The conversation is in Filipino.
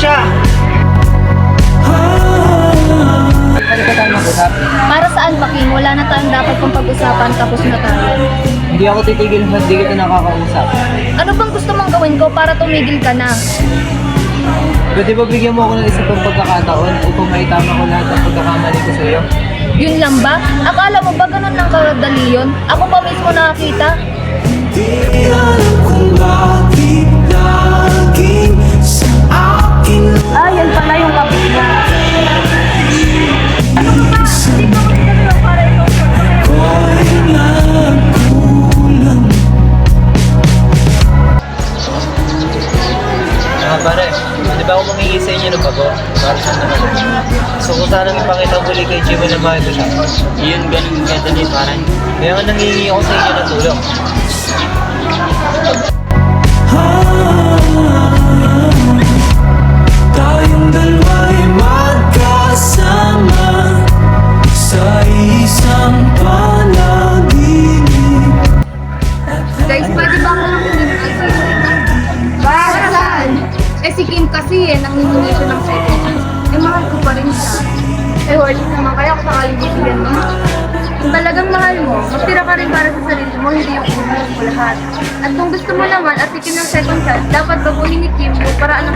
siya! Pwede ka tayo mag-usap? Para saan, Paking? Wala na tayong dapat pang pag-usapan, tapos na tayo. Hindi ako titigil hanggang di kita nakakausap. Ano bang gusto mong gawin ko para tumigil ka na? Pwede ba bigyan mo ako ng isa pang pagkakataon upang maitama ko lahat ng pagkakamali ko sa'yo? Yun lang ba? Akala mo ba ganun lang kadali yun? Ako pa mismo nakakita. Di alam kung bakit laging sa akin Ah, yan pala yung kapit na. Ano ka ba? Hindi ko pinagawa para ikaw. ako'y nagkulang. Pare, di ba ako mangingi sa inyo ng bago? Para sa naman. So kung sana ipakita ko ulit kay Jimmy na mahal ko siya. Yun, ganun ganda din parang. Kaya nga nangingi ako sa inyo ng tulong. Tayong dalawa'y magkasama sa isang panaginip. Guys, pwede ba akong humingi ng second? Para saan? Eh si Kim kasi nangihingi siya ng second chance. Eh mahal ko pa rin siya. Eh worth it naman kaya kung sakaling bibigyan mo. Kung talagang mahal mo, magtira ka rin para sa sarili mo, hindi yung unahin mo lahat. At kung gusto mo naman at ikin ng second chance, dapat baguhin ni Kim yung paraan ng